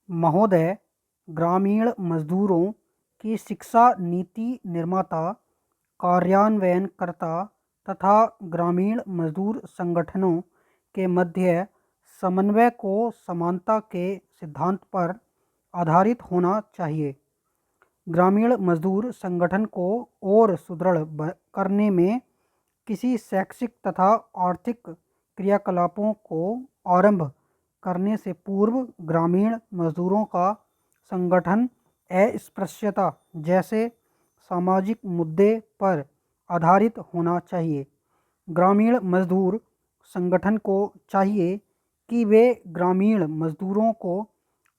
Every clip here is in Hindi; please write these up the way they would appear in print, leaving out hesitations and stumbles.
महोदय, ग्रामीण मजदूरों की शिक्षा नीति निर्माता, कार्यान्वयनकर्ता तथा ग्रामीण मजदूर संगठनों के मध्य समन्वय को समानता के सिद्धांत पर आधारित होना चाहिए। ग्रामीण मजदूर संगठन को और सुदृढ़ करने में किसी शैक्षिक तथा आर्थिक क्रियाकलापों को आरंभ करने से पूर्व ग्रामीण मजदूरों का संगठन अस्पृश्यता जैसे सामाजिक मुद्दे पर आधारित होना चाहिए। ग्रामीण मजदूर संगठन को चाहिए कि वे ग्रामीण मजदूरों को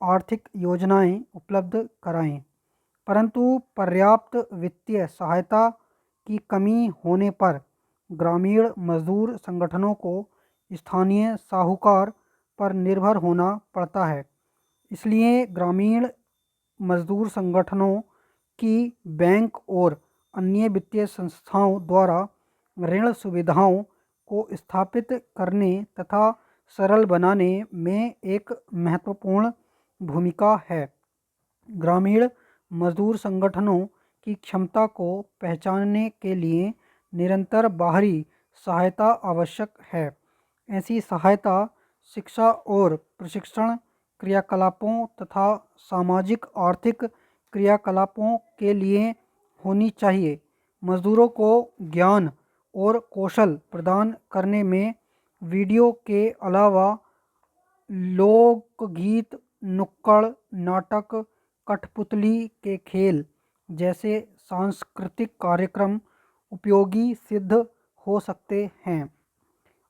आर्थिक योजनाएं उपलब्ध कराएं, परंतु पर्याप्त वित्तीय सहायता की कमी होने पर ग्रामीण मजदूर संगठनों को स्थानीय साहूकार पर निर्भर होना पड़ता है। इसलिए ग्रामीण मजदूर संगठनों की बैंक और अन्य वित्तीय संस्थाओं द्वारा ऋण सुविधाओं को स्थापित करने तथा सरल बनाने में एक महत्वपूर्ण भूमिका है। ग्रामीण मजदूर संगठनों की क्षमता को पहचानने के लिए निरंतर बाहरी सहायता आवश्यक है। ऐसी सहायता शिक्षा और प्रशिक्षण क्रियाकलापों तथा सामाजिक आर्थिक क्रियाकलापों के लिए होनी चाहिए। मजदूरों को ज्ञान और कौशल प्रदान करने में वीडियो के अलावा लोकगीत, नुक्कड़ नाटक, कठपुतली के खेल जैसे सांस्कृतिक कार्यक्रम उपयोगी सिद्ध हो सकते हैं।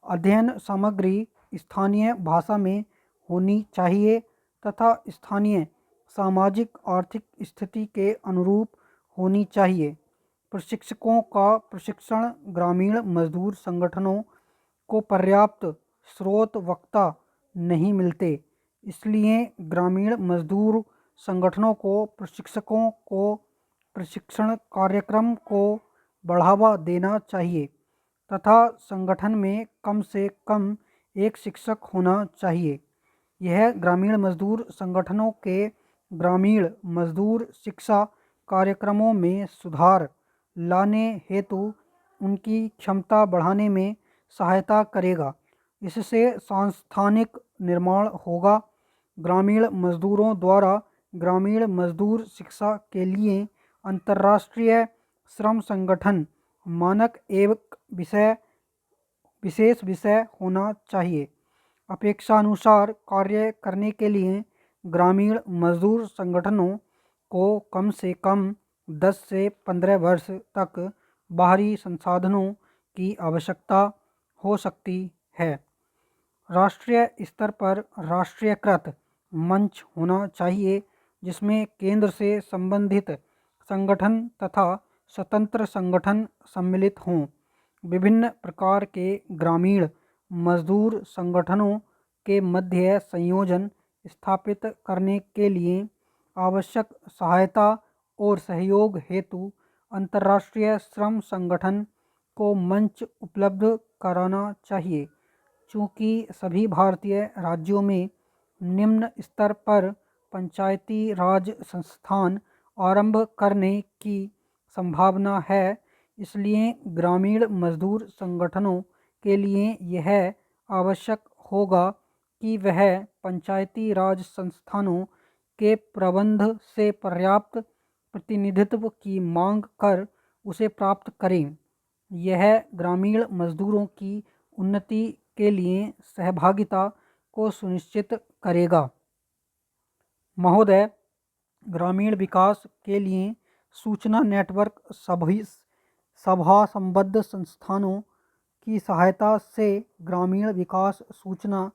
अध्ययन सामग्री स्थानीय भाषा में होनी चाहिए तथा स्थानीय सामाजिक आर्थिक स्थिति के अनुरूप होनी चाहिए। प्रशिक्षकों का प्रशिक्षण ग्रामीण मजदूर संगठनों को पर्याप्त स्रोत वक्ता नहीं मिलते, इसलिए ग्रामीण मजदूर संगठनों को प्रशिक्षकों को प्रशिक्षण कार्यक्रम को बढ़ावा देना चाहिए तथा संगठन में कम से कम एक शिक्षक होना चाहिए। यह ग्रामीण मजदूर संगठनों के ग्रामीण मजदूर शिक्षा कार्यक्रमों में सुधार लाने हेतु उनकी क्षमता बढ़ाने में सहायता करेगा। इससे सांस्थानिक निर्माण होगा। ग्रामीण मजदूरों द्वारा ग्रामीण मजदूर शिक्षा के लिए अंतर्राष्ट्रीय श्रम संगठन मानक एक विशेष विषय होना चाहिए। अपेक्षानुसार कार्य करने के लिए ग्रामीण मजदूर संगठनों को कम से कम 10 से 15 वर्ष तक बाहरी संसाधनों की आवश्यकता हो सकती है। राष्ट्रीय स्तर पर राष्ट्रीयकृत मंच होना चाहिए जिसमें केंद्र से संबंधित संगठन तथा स्वतंत्र संगठन सम्मिलित हों। विभिन्न प्रकार के ग्रामीण मजदूर संगठनों के मध्य संयोजन स्थापित करने के लिए आवश्यक सहायता और सहयोग हेतु अंतर्राष्ट्रीय श्रम संगठन को मंच उपलब्ध कराना चाहिए। चूँकि सभी भारतीय राज्यों में निम्न स्तर पर पंचायती राज संस्थान आरंभ करने की संभावना है, इसलिए ग्रामीण मजदूर संगठनों के लिए यह आवश्यक होगा कि वह पंचायती राज संस्थानों के प्रबंध से पर्याप्त प्रतिनिधित्व की मांग कर उसे प्राप्त करें। यह ग्रामीण मजदूरों की उन्नति के लिए सहभागिता को सुनिश्चित करेगा। महोदय, ग्रामीण विकास के लिए सूचना नेटवर्क सभी सभा संबद्ध संस्थानों की सहायता से ग्रामीण विकास सूचना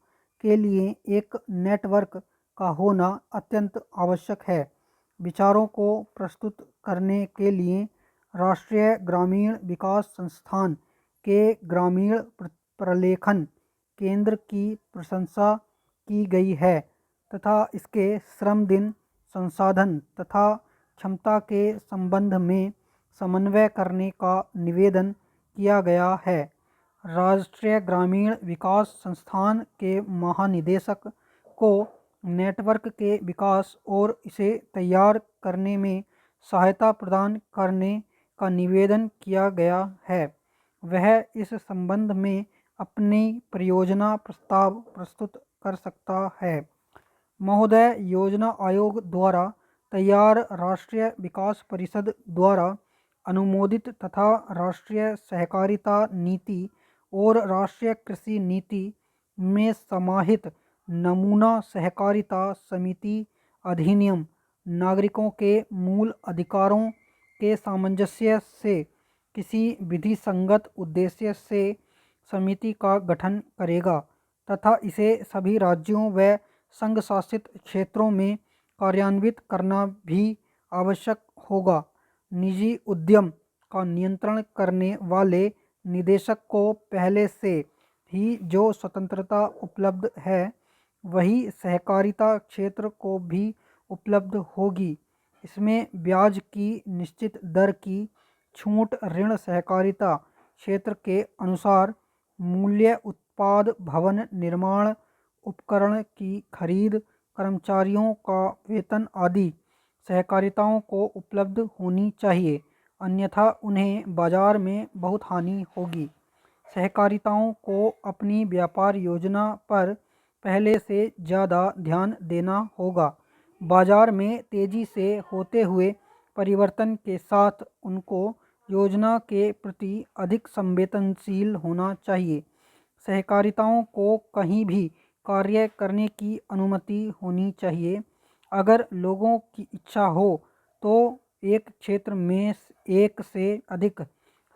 के लिए एक नेटवर्क का होना अत्यंत आवश्यक है। विचारों को प्रस्तुत करने के लिए राष्ट्रीय ग्रामीण विकास संस्थान के ग्रामीण प्रलेखन केंद्र की प्रशंसा की गई है तथा इसके श्रम दिन, संसाधन तथा क्षमता के संबंध में समन्वय करने का निवेदन किया गया है। राष्ट्रीय ग्रामीण विकास संस्थान के महानिदेशक को नेटवर्क के विकास और इसे तैयार करने में सहायता प्रदान करने का निवेदन किया गया है। वह इस संबंध में अपनी परियोजना प्रस्ताव प्रस्तुत कर सकता है। महोदय, योजना आयोग द्वारा तैयार राष्ट्रीय विकास परिषद द्वारा अनुमोदित तथा राष्ट्रीय सहकारिता नीति और राष्ट्रीय कृषि नीति में समाहित नमूना सहकारिता समिति अधिनियम नागरिकों के मूल अधिकारों के सामंजस्य से किसी विधि संगत उद्देश्य से समिति का गठन करेगा तथा इसे सभी राज्यों व संघ शासित क्षेत्रों में कार्यान्वित करना भी आवश्यक होगा। निजी उद्यम का नियंत्रण करने वाले निदेशक को पहले से ही जो स्वतंत्रता उपलब्ध है वही सहकारिता क्षेत्र को भी उपलब्ध होगी। इसमें ब्याज की निश्चित दर की छूट, ऋण सहकारिता क्षेत्र के अनुसार मूल्य, उत्पाद, भवन निर्माण उपकरण की खरीद, कर्मचारियों का वेतन आदि सहकारिताओं को उपलब्ध होनी चाहिए, अन्यथा उन्हें बाजार में बहुत हानि होगी। सहकारिताओं को अपनी व्यापार योजना पर पहले से ज़्यादा ध्यान देना होगा। बाजार में तेज़ी से होते हुए परिवर्तन के साथ उनको योजना के प्रति अधिक संवेदनशील होना चाहिए। सहकारिताओं को कहीं भी कार्य करने की अनुमति होनी चाहिए। अगर लोगों की इच्छा हो तो एक क्षेत्र में एक से अधिक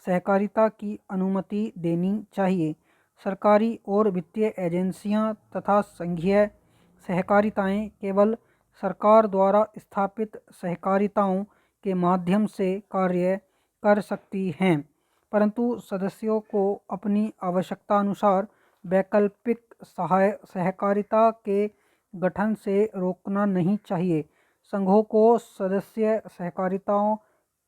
सहकारिता की अनुमति देनी चाहिए। सरकारी और वित्तीय एजेंसियां तथा संघीय सहकारिताएं केवल सरकार द्वारा स्थापित सहकारिताओं के माध्यम से कार्य कर सकती हैं, परंतु सदस्यों को अपनी आवश्यकतानुसार वैकल्पिक सहकारिता के गठन से रोकना नहीं चाहिए। संघों को सदस्य सहकारिताओं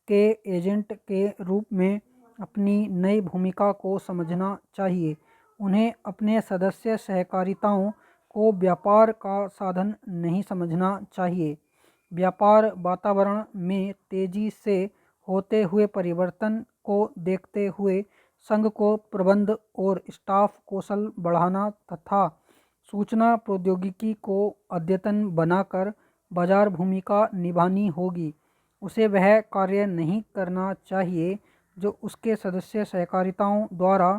के एजेंट के रूप में अपनी नई भूमिका को समझना चाहिए। उन्हें अपने सदस्य सहकारिताओं को व्यापार का साधन नहीं समझना चाहिए। व्यापार वातावरण में तेजी से होते हुए परिवर्तन को देखते हुए संघ को प्रबंध और स्टाफ कौशल बढ़ाना तथा सूचना प्रौद्योगिकी को अद्यतन बनाकर बाजार भूमिका निभानी होगी। उसे वह कार्य नहीं करना चाहिए जो उसके सदस्य सहकारिताओं द्वारा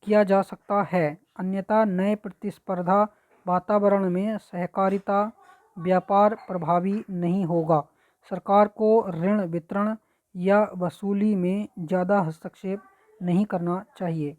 किया जा सकता है, अन्यथा नए प्रतिस्पर्धा वातावरण में सहकारिता व्यापार प्रभावी नहीं होगा। सरकार को ऋण वितरण या वसूली में ज़्यादा हस्तक्षेप नहीं करना चाहिए।